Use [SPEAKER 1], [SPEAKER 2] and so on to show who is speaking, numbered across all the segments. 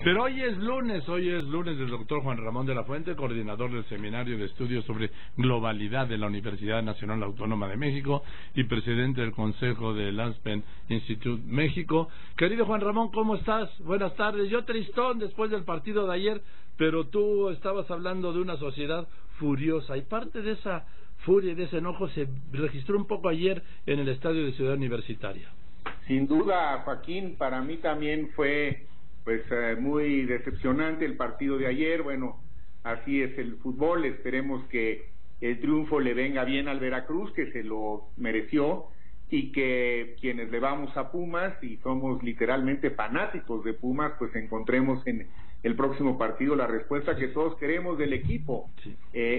[SPEAKER 1] Pero hoy es lunes del doctor Juan Ramón de la Fuente, coordinador del Seminario de Estudios sobre Globalidad de la Universidad Nacional Autónoma de México y presidente del Consejo del Aspen Institute México. Querido Juan Ramón, ¿cómo estás? Buenas tardes. Yo tristón después del partido de ayer, pero tú estabas hablando de una sociedad furiosa y parte de esa furia y de ese enojo se registró un poco ayer en el estadio de Ciudad Universitaria.
[SPEAKER 2] Sin duda, Joaquín, para mí también fue muy decepcionante el partido de ayer. Bueno, así es el fútbol. Esperemos que el triunfo le venga bien al Veracruz, que se lo mereció, y que quienes le vamos a Pumas y somos literalmente fanáticos de Pumas, pues encontremos en el próximo partido la respuesta que todos queremos del equipo.
[SPEAKER 1] Sí.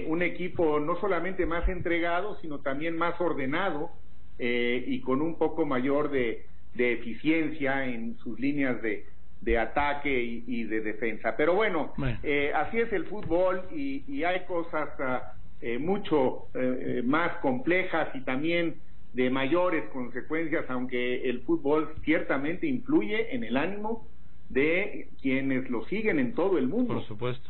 [SPEAKER 2] Un equipo no solamente más entregado, sino también más ordenado y con un poco mayor de eficiencia en sus líneas de ataque y de defensa. Pero bueno, así es el fútbol y hay cosas mucho más complejas y también de mayores consecuencias, aunque el fútbol ciertamente influye en el ánimo de quienes lo siguen en todo el mundo.
[SPEAKER 1] Por supuesto.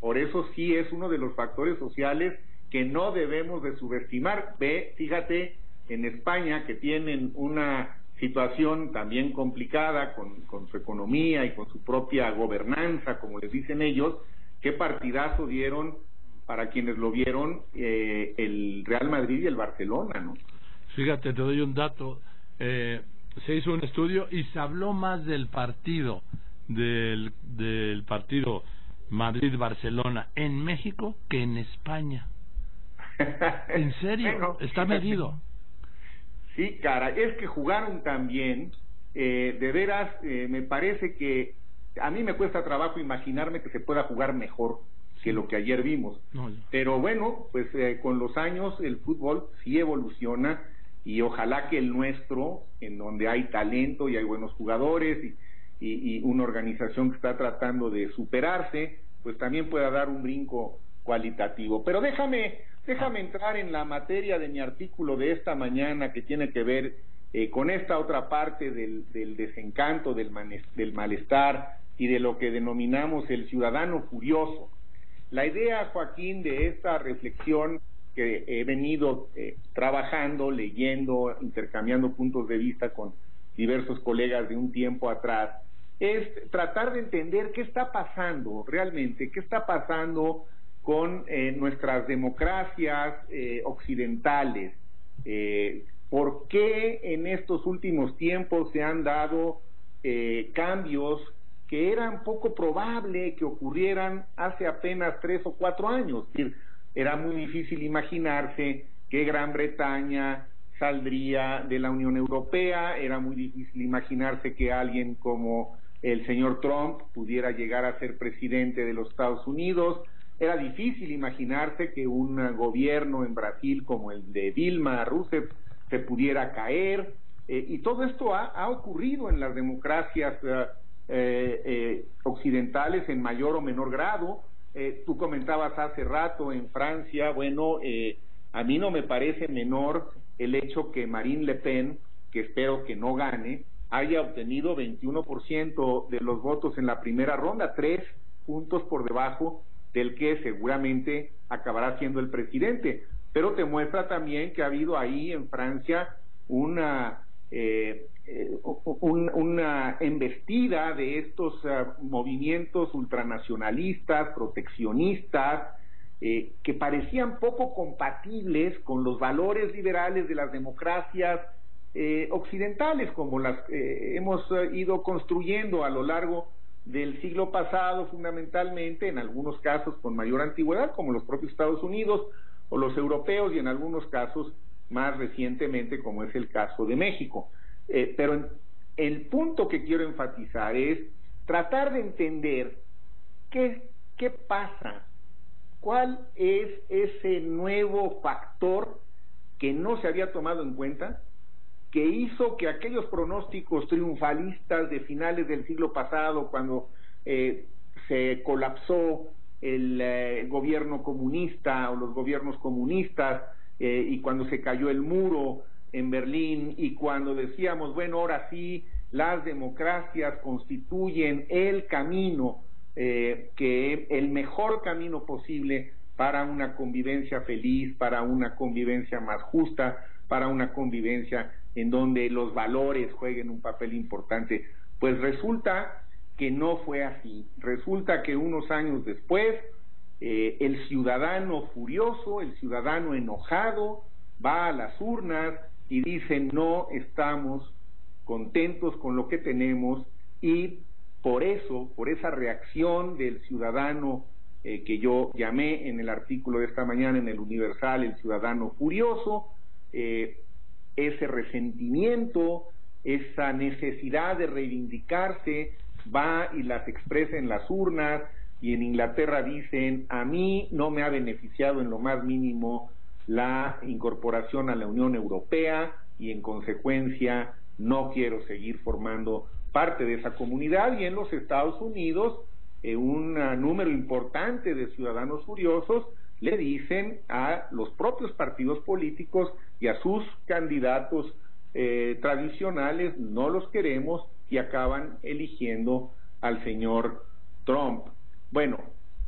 [SPEAKER 2] Por eso sí es uno de los factores sociales que no debemos de subestimar. Fíjate, en España, que tienen una situación también complicada con su economía y con su propia gobernanza, como les dicen ellos, qué partidazo dieron para quienes lo vieron el Real Madrid y el Barcelona, ¿no?
[SPEAKER 1] Fíjate, te doy un dato. Se hizo un estudio y se habló más del partido del partido Madrid-Barcelona en México que en España. ¿En serio?
[SPEAKER 2] Bueno,
[SPEAKER 1] está medido.
[SPEAKER 2] Sí, cara, es que jugaron tan bien, de veras, me parece que a mí me cuesta trabajo imaginarme que se pueda jugar mejor que lo que ayer vimos. Pero bueno, pues con los años el fútbol sí evoluciona y ojalá que el nuestro, en donde hay talento y hay buenos jugadores y una organización que está tratando de superarse, pues también pueda dar un brinco cualitativo. Pero déjame entrar en la materia de mi artículo de esta mañana, que tiene que ver con esta otra parte del desencanto, del malestar y de lo que denominamos el ciudadano furioso. La idea, Joaquín, de esta reflexión que he venido trabajando, leyendo, intercambiando puntos de vista con diversos colegas de un tiempo atrás, es tratar de entender qué está pasando realmente, qué está pasando con nuestras democracias occidentales. ¿Por qué en estos últimos tiempos se han dado cambios que eran poco probable que ocurrieran hace apenas 3 o 4 años? Es decir, era muy difícil imaginarse que Gran Bretaña saldría de la Unión Europea, era muy difícil imaginarse que alguien como el señor Trump pudiera llegar a ser presidente de los Estados Unidos. Era difícil imaginarse que un gobierno en Brasil como el de Dilma Rousseff se pudiera caer, y todo esto ha ocurrido en las democracias occidentales en mayor o menor grado. Tú comentabas hace rato en Francia, bueno, a mí no me parece menor el hecho que Marine Le Pen, que espero que no gane, haya obtenido 21% de los votos en la primera ronda, 3 puntos por debajo del que seguramente acabará siendo el presidente. Pero te muestra también que ha habido ahí en Francia una embestida de estos movimientos ultranacionalistas, proteccionistas, que parecían poco compatibles con los valores liberales de las democracias occidentales, como las hemos ido construyendo a lo largo del siglo pasado, fundamentalmente, en algunos casos con mayor antigüedad, como los propios Estados Unidos o los europeos, y en algunos casos más recientemente, como es el caso de México. Pero el punto que quiero enfatizar es tratar de entender qué pasa, cuál es ese nuevo factor que no se había tomado en cuenta, que hizo que aquellos pronósticos triunfalistas de finales del siglo pasado, cuando se colapsó el gobierno comunista o los gobiernos comunistas, y cuando se cayó el muro en Berlín, y cuando decíamos, bueno, ahora sí, las democracias constituyen el camino, el mejor camino posible para una convivencia feliz, para una convivencia más justa, para una convivencia en donde los valores jueguen un papel importante. Pues resulta que no fue así. Resulta que unos años después, el ciudadano furioso, el ciudadano enojado, va a las urnas y dice: no estamos contentos con lo que tenemos, y por eso, por esa reacción del ciudadano que yo llamé en el artículo de esta mañana en el Universal el ciudadano furioso, ese resentimiento, esa necesidad de reivindicarse, va y las expresa en las urnas, y en Inglaterra dicen: a mí no me ha beneficiado en lo más mínimo la incorporación a la Unión Europea, y en consecuencia no quiero seguir formando parte de esa comunidad. Y en los Estados Unidos, un número importante de ciudadanos furiosos le dicen a los propios partidos políticos y a sus candidatos tradicionales: no los queremos, y acaban eligiendo al señor Trump. Bueno,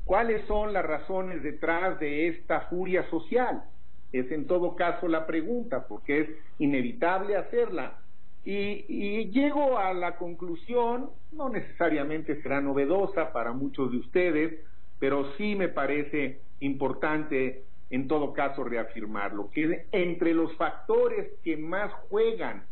[SPEAKER 2] ¿cuáles son las razones detrás de esta furia social? Es en todo caso la pregunta, porque es inevitable hacerla. Y llego a la conclusión, no necesariamente será novedosa para muchos de ustedes, pero sí me parece importante en todo caso reafirmarlo, que entre los factores que más juegan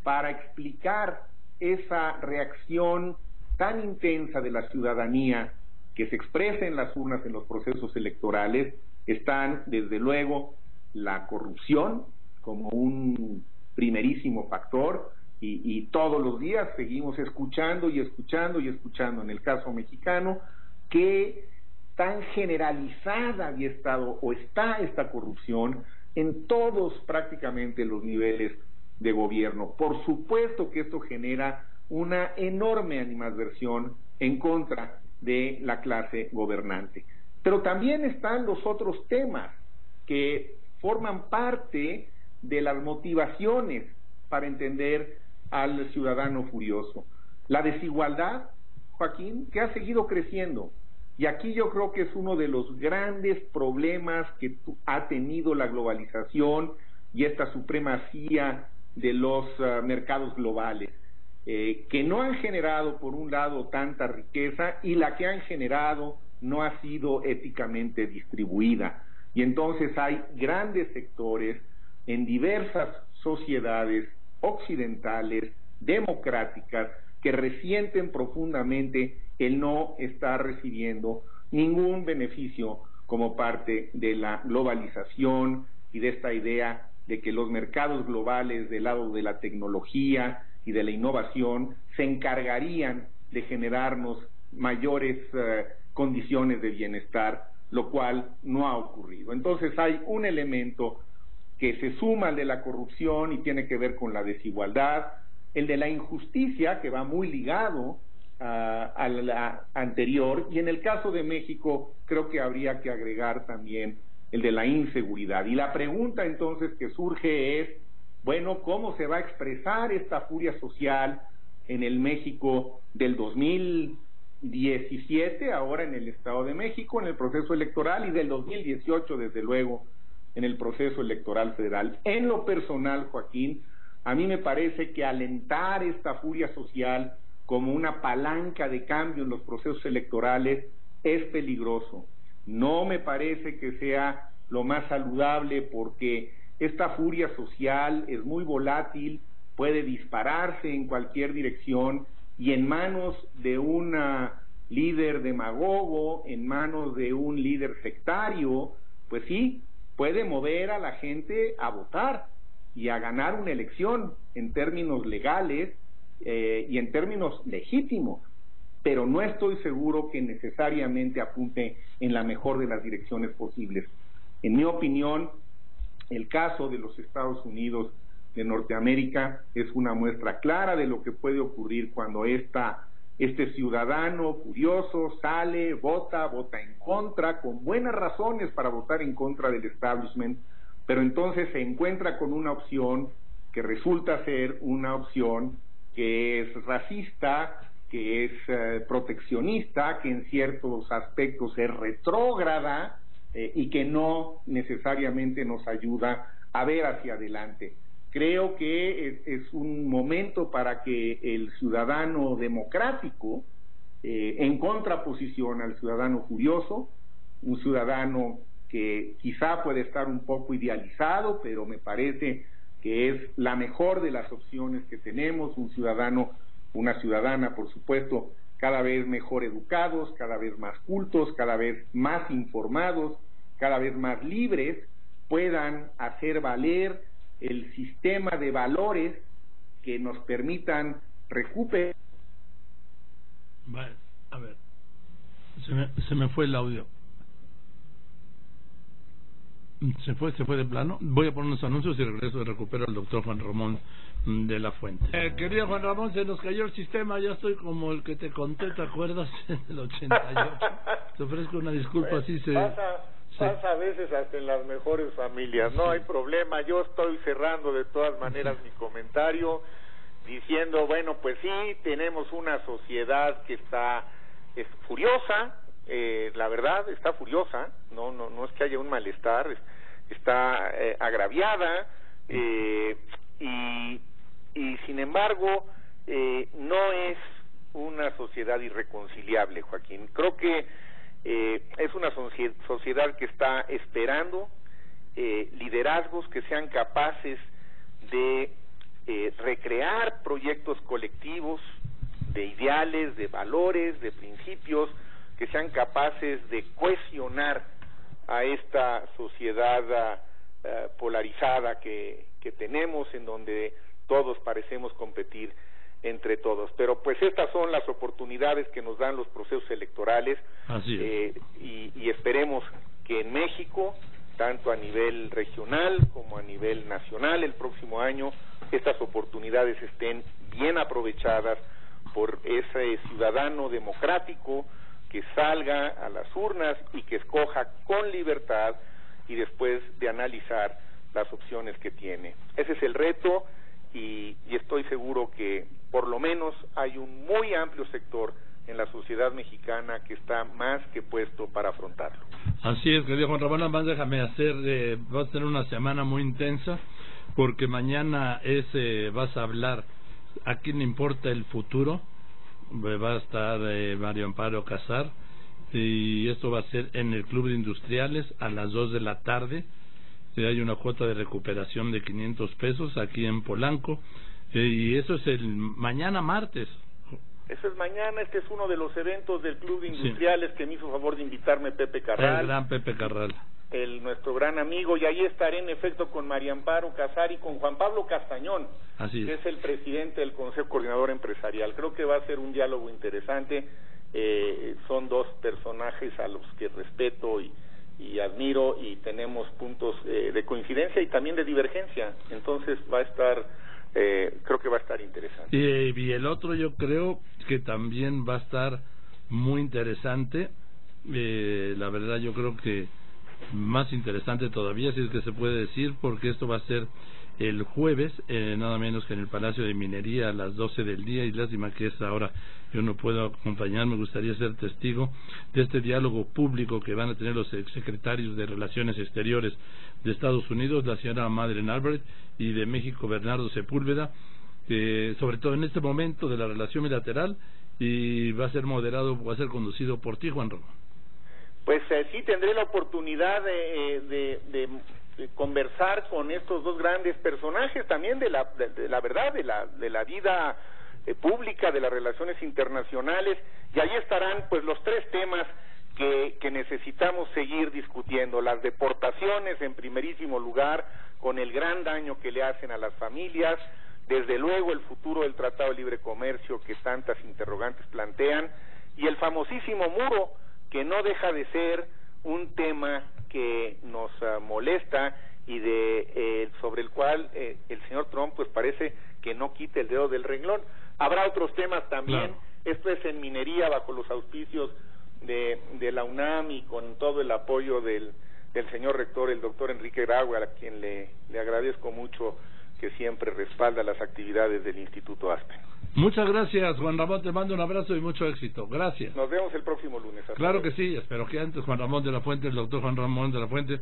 [SPEAKER 2] para explicar esa reacción tan intensa de la ciudadanía que se expresa en las urnas en los procesos electorales, están desde luego la corrupción como un primerísimo factor, y todos los días seguimos escuchando y escuchando y escuchando en el caso mexicano que tan generalizada había estado o está esta corrupción en todos prácticamente los niveles de gobierno. Por supuesto que esto genera una enorme animadversión en contra de la clase gobernante. Pero también están los otros temas que forman parte de las motivaciones para entender al ciudadano furioso. La desigualdad, Joaquín, que ha seguido creciendo. Y aquí yo creo que es uno de los grandes problemas que ha tenido la globalización y esta supremacía de los mercados globales, que no han generado, por un lado, tanta riqueza, y la que han generado no ha sido éticamente distribuida. Y entonces hay grandes sectores en diversas sociedades occidentales, democráticas, que resienten profundamente el no estar recibiendo ningún beneficio como parte de la globalización y de esta idea de que los mercados globales del lado de la tecnología y de la innovación se encargarían de generarnos mayores condiciones de bienestar, lo cual no ha ocurrido. Entonces hay un elemento que se suma al de la corrupción y tiene que ver con la desigualdad, el de la injusticia, que va muy ligado a la anterior, y en el caso de México creo que habría que agregar también el de la inseguridad. Y la pregunta entonces que surge es, bueno, ¿cómo se va a expresar esta furia social en el México del 2017, ahora en el Estado de México, en el proceso electoral, y del 2018, desde luego, en el proceso electoral federal? En lo personal, Joaquín, a mí me parece que alentar esta furia social como una palanca de cambio en los procesos electorales es peligroso. No me parece que sea lo más saludable, porque esta furia social es muy volátil, puede dispararse en cualquier dirección, y en manos de un líder demagogo, en manos de un líder sectario, pues sí, puede mover a la gente a votar y a ganar una elección en términos legales y en términos legítimos, pero no estoy seguro que necesariamente apunte en la mejor de las direcciones posibles. En mi opinión, el caso de los Estados Unidos de Norteamérica es una muestra clara de lo que puede ocurrir cuando este ciudadano furioso sale, vota en contra, con buenas razones para votar en contra del establishment, pero entonces se encuentra con una opción que resulta ser una opción que es racista, que es proteccionista, que en ciertos aspectos es retrógrada y que no necesariamente nos ayuda a ver hacia adelante. Creo que es un momento para que el ciudadano democrático, en contraposición al ciudadano furioso, un ciudadano que quizá puede estar un poco idealizado, pero me parece que es la mejor de las opciones que tenemos, un ciudadano, una ciudadana, por supuesto, cada vez mejor educados, cada vez más cultos, cada vez más informados, cada vez más libres, puedan hacer valer el sistema de valores que nos permitan recuperar.
[SPEAKER 1] Vale, a ver, se me fue el audio. Se fue de plano. Voy a poner unos anuncios y regreso y recupero al doctor Juan Ramón de la Fuente. Querido Juan Ramón, se nos cayó el sistema. Ya estoy como el que te conté, ¿te acuerdas? Del 88. Te ofrezco una disculpa.
[SPEAKER 3] Bueno,
[SPEAKER 1] así
[SPEAKER 3] pasa a veces hasta en las mejores familias. No hay problema. Yo estoy cerrando de todas maneras mi comentario diciendo, bueno, pues sí, tenemos una sociedad que es furiosa. La verdad está furiosa, no es que haya un malestar, está agraviada y sin embargo no es una sociedad irreconciliable, Joaquín. Creo que es una sociedad que está esperando liderazgos que sean capaces de recrear proyectos colectivos, de ideales, de valores, de principios, que sean capaces de cohesionar a esta sociedad polarizada que tenemos, en donde todos parecemos competir entre todos. Pero pues estas son las oportunidades que nos dan los procesos electorales.
[SPEAKER 1] Así es.
[SPEAKER 3] Y esperemos que en México, tanto a nivel regional como a nivel nacional, el próximo año, estas oportunidades estén bien aprovechadas por ese ciudadano democrático que salga a las urnas y que escoja con libertad y después de analizar las opciones que tiene. Ese es el reto y estoy seguro que por lo menos hay un muy amplio sector en la sociedad mexicana que está más que puesto para afrontarlo.
[SPEAKER 1] Así es, querido Juan Ramón, además déjame vas a tener una semana muy intensa porque mañana vas a hablar ¿a quién le importa el futuro? Va a estar Mario Amparo Casar y esto va a ser en el Club de Industriales a las 2 de la tarde. Hay una cuota de recuperación de 500 pesos aquí en Polanco y eso es el mañana martes.
[SPEAKER 3] Eso es mañana. Este es uno de los eventos del Club de Industriales que me hizo favor de invitarme Pepe Carral,
[SPEAKER 1] el gran Pepe Carral,
[SPEAKER 3] nuestro gran amigo, y ahí estaré en efecto con María Amparo Casar y con Juan Pablo Castañón, que es el presidente del Consejo Coordinador Empresarial. Creo que va a ser un diálogo interesante. Son dos personajes a los que respeto y admiro, y tenemos puntos de coincidencia y también de divergencia. Entonces va a estar, creo que va a estar interesante.
[SPEAKER 1] Y el otro yo creo que también va a estar muy interesante. La verdad yo creo que más interesante todavía, si es que se puede decir, porque esto va a ser el jueves, nada menos que en el Palacio de Minería a las 12 del día, y lástima que esa hora yo no puedo acompañar. Me gustaría ser testigo de este diálogo público que van a tener los secretarios de Relaciones Exteriores de Estados Unidos, la señora Madeleine Albright, y de México Bernardo Sepúlveda, sobre todo en este momento de la relación bilateral, y va a ser conducido por ti, Juan Ramón.
[SPEAKER 3] Pues sí, tendré la oportunidad de conversar con estos dos grandes personajes, también de la verdad, de la vida pública, de las relaciones internacionales, y ahí estarán pues los tres temas que necesitamos seguir discutiendo: las deportaciones en primerísimo lugar, con el gran daño que le hacen a las familias, desde luego el futuro del Tratado de Libre Comercio que tantas interrogantes plantean, y el famosísimo muro, que no deja de ser un tema que nos molesta y sobre el cual el señor Trump pues parece que no quita el dedo del renglón. Habrá otros temas también. Claro. Esto es en minería, bajo los auspicios de la UNAM y con todo el apoyo del señor rector, el doctor Enrique Grauer, a quien le agradezco mucho que siempre respalda las actividades del Instituto Aspen.
[SPEAKER 1] Muchas gracias, Juan Ramón, te mando un abrazo y mucho éxito. Gracias.
[SPEAKER 3] Nos vemos el próximo lunes.
[SPEAKER 1] Claro que sí, espero que antes Juan Ramón de la Fuente, el doctor Juan Ramón de la Fuente.